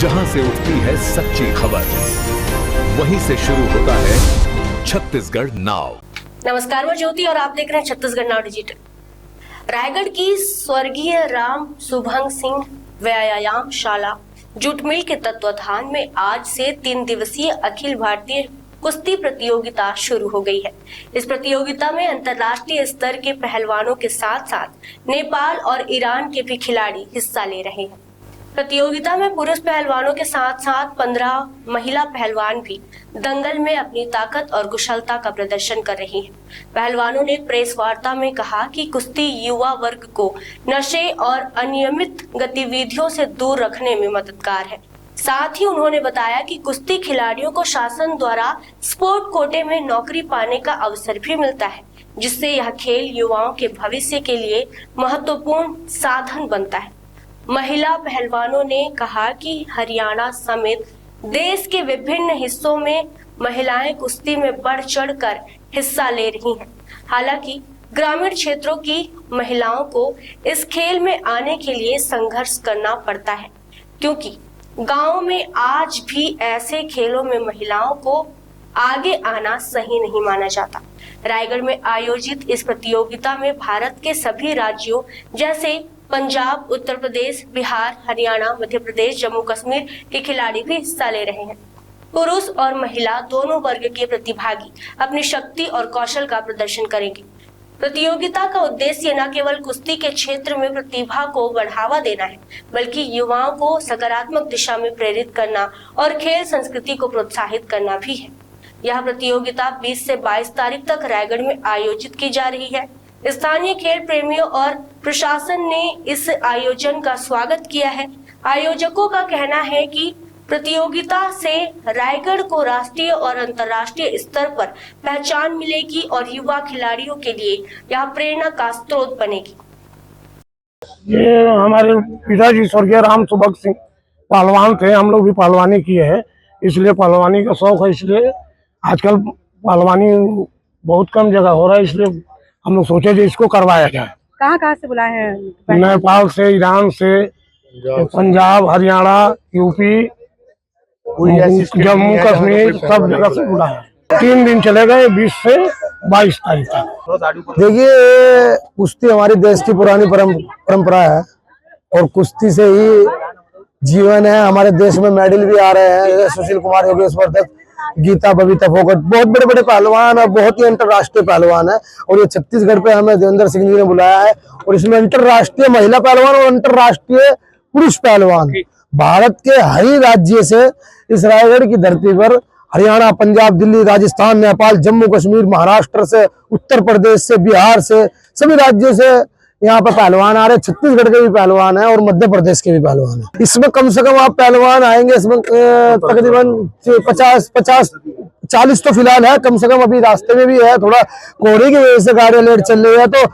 जहां से उठती है सच्ची खबर, वहीं से शुरू होता है छत्तीसगढ़ नाव। नमस्कार, मैं ज्योति और आप देख रहे हैं छत्तीसगढ़ नाव डिजिटल। रायगढ़ की स्वर्गीय राम सुभंग सिंह व्यायामशाला जूट मिल के तत्वाधान में आज से 3 दिवसीय अखिल भारतीय कुश्ती प्रतियोगिता शुरू हो गई है। इस प्रतियोगिता में अंतर्राष्ट्रीय स्तर के पहलवानों के साथ साथ नेपाल और ईरान के भी खिलाड़ी हिस्सा ले रहे हैं। प्रतियोगिता में पुरुष पहलवानों के साथ साथ 15 महिला पहलवान भी दंगल में अपनी ताकत और कुशलता का प्रदर्शन कर रही हैं। पहलवानों ने प्रेस वार्ता में कहा कि कुश्ती युवा वर्ग को नशे और अनियमित गतिविधियों से दूर रखने में मददगार है। साथ ही उन्होंने बताया कि कुश्ती खिलाड़ियों को शासन द्वारा स्पोर्ट कोटे में नौकरी पाने का अवसर भी मिलता है, जिससे यह खेल युवाओं के भविष्य के लिए महत्वपूर्ण साधन बनता है। महिला पहलवानों ने कहा कि हरियाणा समेत देश के विभिन्न हिस्सों में महिलाएं कुश्ती में बढ़ चढ़कर हिस्सा ले रही हैं। हालांकि ग्रामीण क्षेत्रों की महिलाओं को इस खेल में आने के लिए संघर्ष करना पड़ता है, क्योंकि गांव में आज भी ऐसे खेलों में महिलाओं को आगे आना सही नहीं माना जाता। रायगढ़ में आयोजित इस प्रतियोगिता में भारत के सभी राज्यों जैसे पंजाब, उत्तर प्रदेश, बिहार, हरियाणा, मध्य प्रदेश, जम्मू कश्मीर के खिलाड़ी भी हिस्सा ले रहे हैं। पुरुष और महिला दोनों वर्ग के प्रतिभागी अपनी शक्ति और कौशल का प्रदर्शन करेंगे। प्रतियोगिता का उद्देश्य न केवल कुश्ती के क्षेत्र में प्रतिभा को बढ़ावा देना है, बल्कि युवाओं को सकारात्मक दिशा में प्रेरित करना और खेल संस्कृति को प्रोत्साहित करना भी है। यह प्रतियोगिता 20 से 22 तारीख तक रायगढ़ में आयोजित की जा रही है। स्थानीय खेल प्रेमियों और प्रशासन ने इस आयोजन का स्वागत किया है। आयोजकों का कहना है कि प्रतियोगिता से रायगढ़ को राष्ट्रीय और अंतर्राष्ट्रीय स्तर पर पहचान मिलेगी और युवा खिलाड़ियों के लिए यह प्रेरणा का स्रोत बनेगी। ये हमारे पिताजी स्वर्गीय राम सुभग सिंह पहलवान थे। हम लोग भी पहलवानी किए हैं, इसलिए पहलवानी का शौक है। इसलिए आजकल पहलवानी बहुत कम जगह हो रहा है, इसलिए हम लोग सोचे कि इसको करवाया जाए। कहाँ से बुलाए हैं? नेपाल से, ईरान से, पंजाब, हरियाणा, यूपी, जम्मू कश्मीर, सब जगह से बुलाया है। 3 दिन चलेगा, 20 से 22 तारीख तक। देखिए, कुश्ती हमारी देश की पुरानी परंपरा है और कुश्ती से ही जीवन है। हमारे देश में मेडल भी आ रहे हैं, सुशील कुमार, योगेश वर्धक, गीता, बबीता फोगट, बहुत बड़े बड़े पहलवान और बहुत ही अंतर्राष्ट्रीय पहलवान है। और ये छत्तीसगढ़ पे हमें देवेंद्र सिंह जी ने बुलाया है और इसमें अंतर्राष्ट्रीय महिला पहलवान और अंतर्राष्ट्रीय पुरुष पहलवान भारत के हर ही राज्य से इस रायगढ़ की धरती पर, हरियाणा, पंजाब, दिल्ली, राजस्थान, नेपाल, जम्मू कश्मीर, महाराष्ट्र से, उत्तर प्रदेश से, बिहार से, सभी राज्यों से यहाँ पर पहलवान आ रहे हैं। छत्तीसगढ़ के भी पहलवान है और मध्य प्रदेश के भी पहलवान है। इसमें कम से कम आप पहलवान आएंगे, इसमें तकरीबन 40 तो फिलहाल है, कम से कम अभी रास्ते में भी है। थोड़ा कोहरे की वजह से गाड़ियां लेट चल रही है, तो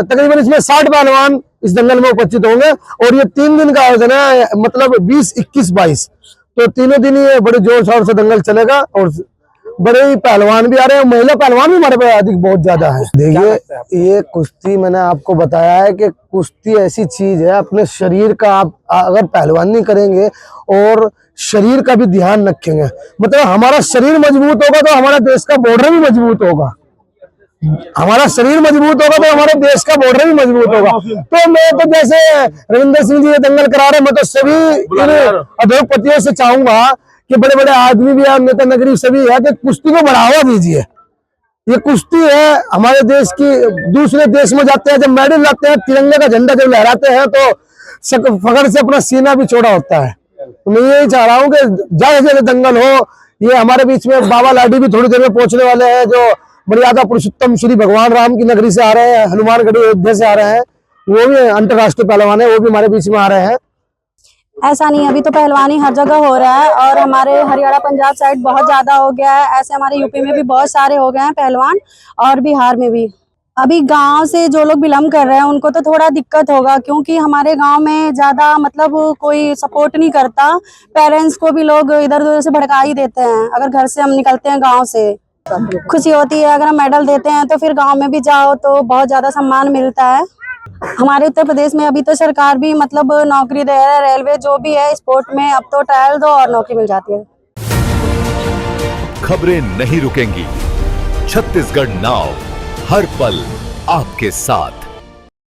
तकरीबन इसमें 60 पहलवान इस दंगल में उपस्थित होंगे। और ये 3 दिन का आयोजन है, मतलब 20, 21, 22, तो तीनों दिन ये बड़े जोर शोर से दंगल चलेगा और बड़े ही पहलवान भी आ रहे हैं। महिला पहलवान भी हमारे पास अधिक बहुत ज्यादा है। देखिए, ये कुश्ती मैंने आपको बताया है कि कुश्ती ऐसी चीज है, अपने शरीर का आप अगर पहलवानी करेंगे और शरीर का भी ध्यान रखेंगे, मतलब हमारा शरीर मजबूत होगा तो हमारा देश का बॉर्डर भी मजबूत होगा। हमारा शरीर मजबूत होगा तो हमारे देश का बॉर्डर भी मजबूत होगा। तो मैं तो जैसे रविंदर सिंह जी ये दंगल करा रहे, मैं तो सभी उद्योगपतियों से चाहूंगा कि बड़े बड़े आदमी भी है, नेता नगरी सभी है, कि कुश्ती को बढ़ावा दीजिए। ये कुश्ती है हमारे देश की, दूसरे देश में जाते हैं, जब मेडल लाते हैं, तिरंगे का झंडा जब लहराते हैं तो फखर से अपना सीना भी चौड़ा होता है। तो मैं यही चाह रहा हूँ कि ज्यादा से ज्यादा दंगल हो। ये हमारे बीच में बाबा लाडी भी थोड़ी देर में पहुंचने वाले हैं, जो मर्यादा पुरुषोत्तम श्री भगवान राम की नगरी से आ रहे हैं, हनुमानगढ़ी अयोध्या से आ रहे हैं, वो भी अंतर्राष्ट्रीय पहलवान है, वो भी हमारे बीच में आ रहे हैं। ऐसा नहीं, अभी तो पहलवानी हर जगह हो रहा है और हमारे हरियाणा पंजाब साइड बहुत ज्यादा हो गया है। ऐसे हमारे यूपी में भी बहुत सारे हो गए हैं पहलवान और बिहार में भी। अभी गांव से जो लोग बिलोंग कर रहे हैं उनको तो थोड़ा दिक्कत होगा, क्योंकि हमारे गांव में ज्यादा मतलब कोई सपोर्ट नहीं करता। पेरेंट्स को भी लोग इधर उधर से भड़का ही देते हैं अगर घर से हम निकलते हैं गाँव से। खुशी होती है अगर हम मेडल देते हैं तो फिर गाँव में भी जाओ तो बहुत ज्यादा सम्मान मिलता है। हमारे उत्तर प्रदेश में अभी तो सरकार भी मतलब नौकरी दे रहा है, रेलवे जो भी है स्पोर्ट में, अब तो ट्रायल दो और नौकरी मिल जाती है। खबरें नहीं रुकेंगी, छत्तीसगढ़ नाउ हर पल आपके साथ।